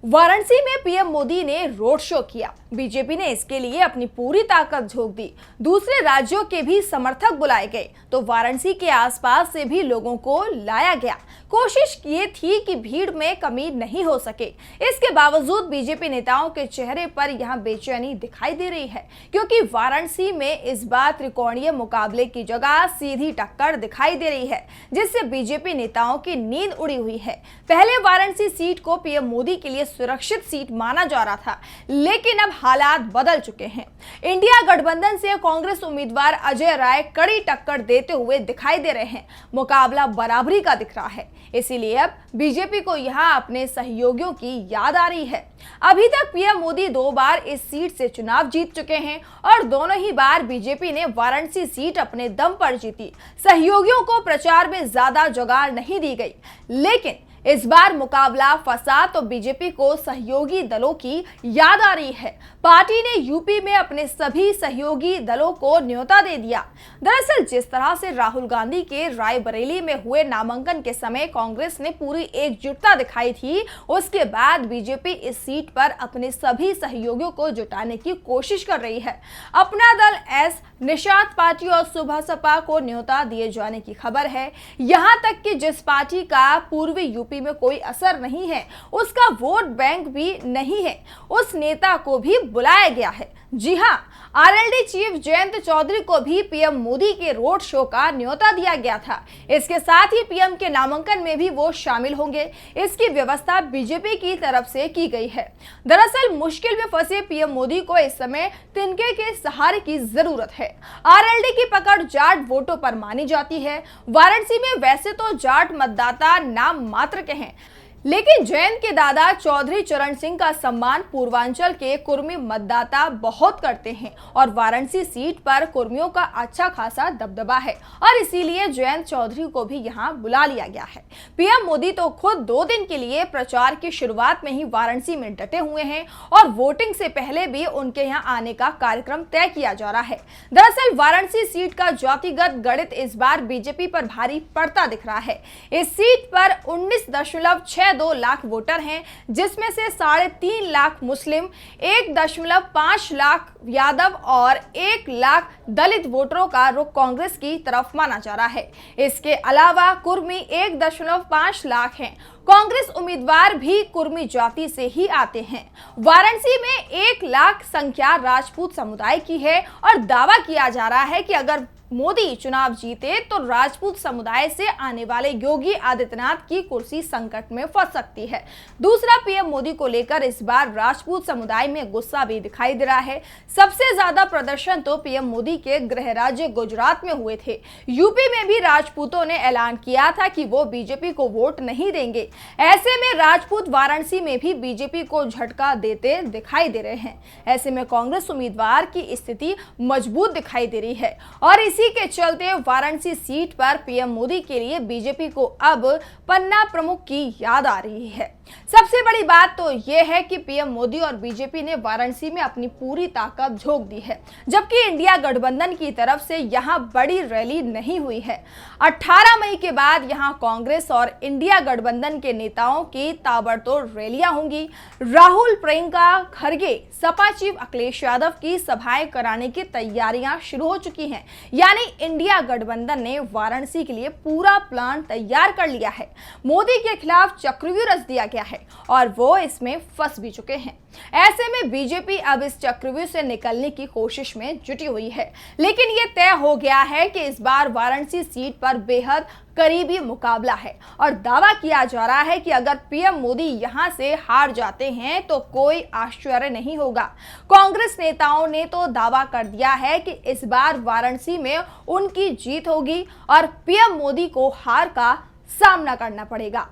वाराणसी में पीएम मोदी ने road show किया। बीजेपी ने इसके लिए अपनी पूरी ताकत झोंक दी। दूसरे राज्यों के भी समर्थक बुलाए गए तो वाराणसी के आसपास से भी लोगों को लाया गया। कोशिश ये थी कि भीड़ में कमी नहीं हो सके। इसके बावजूद बीजेपी नेताओं के चेहरे पर यहां बेचैनी दिखाई दे रही है, क्योंकि वाराणसी में इस बार त्रिकोणीय मुकाबले की जगह सीधी टक्कर दिखाई दे रही है, जिससे बीजेपी नेताओं की नींद उड़ी हुई है। पहले वाराणसी सीट को पीएम मोदी के लिए सुरक्षित सीट माना जा रहा था, लेकिन अब हालात बदल चुके हैं। इंडिया गठबंधन से कांग्रेस उम्मीदवार अजय राय कड़ी टक्कर देते हुए दिखाई दे रहे हैं। मुकाबला बराबरी का दिख रहा है, इसीलिए अब बीजेपी को यहां अपने सहयोगियों की याद आ रही है। अभी तक पीएम मोदी 2 बार इस सीट से चुनाव जीत चुके हैं और दोनों ही बार बीजेपी ने वाराणसी सीट अपने दम पर जीती। सहयोगियों को प्रचार में ज्यादा जुगाड़ नहीं दी गई, लेकिन इस बार मुकाबला फंसा तो बीजेपी को सहयोगी दलों की याद आ रही है। पार्टी ने यूपी में अपने सभी सहयोगी दलों को न्योता दे दिया। दरअसल जिस तरह से राहुल गांधी के रायबरेली में हुए नामांकन के समय कांग्रेस ने पूरी एकजुटता दिखाई थी, उसके बाद बीजेपी इस सीट पर अपने सभी सहयोगियों को जुटाने की कोशिश कर रही है। अपना दल एस, निषाद पार्टी और सुबह सपा को न्योता दिए जाने की खबर है। यहां तक कि जिस पार्टी का पूर्वी यूपी में कोई असर नहीं है, उसका वोट बैंक भी नहीं है, उस नेता को भी बुलाया गया है। जी हां, आरएलडी चीफ जयंत चौधरी को भी पीएम मोदी के रोड शो का न्योता दिया गया था। इसके साथ ही पीएम के नामांकन में भी वो शामिल होंगे। इसकी व्यवस्था बीजेपी की तरफ से की गई है। दरअसल मुश्किल में फंसे पीएम मोदी को इस समय तिनके के सहारे की जरूरत है। आरएलडी की पकड़ जाट वोटों पर मानी जाती है। वाराणसी में वैसे तो जाट मतदाता नाम मात्र के हैं, लेकिन जयंत के दादा चौधरी चरण सिंह का सम्मान पूर्वांचल के कुर्मी मतदाता बहुत करते हैं और वाराणसी सीट पर कुर्मियों का अच्छा खासा दबदबा है और इसीलिए जयंत चौधरी को भी यहां बुला लिया गया है। पीएम मोदी तो खुद 2 दिन के लिए प्रचार की शुरुआत में ही वाराणसी में डटे हुए हैं और वोटिंग से पहले भी उनके यहां आने का कार्यक्रम तय किया जा रहा है। दरअसल वाराणसी सीट का जातिगत गणित इस बार बीजेपी पर भारी पड़ता दिख रहा है। इस सीट पर 19.62 लाख वोटर हैं, जिसमें से 3.5 लाख मुस्लिम, 1.5 लाख यादव और 1 लाख दलित वोटरों का रुख कांग्रेस की तरफ माना जा रहा है। इसके अलावा कुर्मी 1.5 लाख हैं। कांग्रेस उम्मीदवार भी कुर्मी जाति से ही आते हैं। वाराणसी में 1 लाख संख्या राजपूत समुदाय की है और दावा किया जा रहा है कि अगर मोदी चुनाव जीते तो राजपूत समुदाय से आने वाले योगी आदित्यनाथ की कुर्सी संकट में फंस सकती है। दूसरा, पीएम मोदी को लेकर इस बार राजपूत समुदाय में गुस्सा भी दिखाई दे रहा है। सबसे ज्यादा प्रदर्शन तो पीएम मोदी के गृह राज्य गुजरात में हुए थे। यूपी में भी राजपूतों ने ऐलान किया था कि वो बीजेपी को वोट नहीं देंगे। ऐसे में राजपूत वाराणसी में भी बीजेपी को झटका देते दिखाई दे रहे हैं। ऐसे में कांग्रेस उम्मीदवार की स्थिति मजबूत दिखाई दे रही है और इसी के चलते वाराणसी सीट पर पीएम मोदी के लिए बीजेपी को अब पन्ना प्रमुख की याद आ रही है। सबसे बड़ी बात तो यह है कि पीएम मोदी और बीजेपी ने वाराणसी में अपनी पूरी ताकत झोंक दी है, जबकि इंडिया गठबंधन की तरफ से यहां बड़ी रैली नहीं हुई है। 18 मई के बाद यहां कांग्रेस और इंडिया गठबंधन के नेताओं की ताबड़तोड़ रैलियां होंगी। राहुल, प्रियंका खरगे, सपा चीफ अखिलेश यादव की सभाएं कराने की तैयारियां शुरू हो चुकी हैं। यानी इंडिया गठबंधन ने वाराणसी के लिए पूरा प्लान तैयार कर लिया है। मोदी के खिलाफ चक्रव्यूह रच दिया गया है और वो इसमें फंस भी चुके हैं। ऐसे में बीजेपी अब इस चक्रव्यूह से निकलने की कोशिश में जुटी हुई है, लेकिन ये तय हो गया है कि इस बार वाराणसी सीट पर बेहद करीबी मुकाबला है और दावा किया जा रहा है कि अगर पीएम मोदी यहां से हार जाते हैं तो कोई आश्चर्य नहीं होगा। कांग्रेस नेताओं ने तो दावा कर दिया है कि इस बार वाराणसी में उनकी जीत होगी और पीएम मोदी को हार का सामना करना पड़ेगा।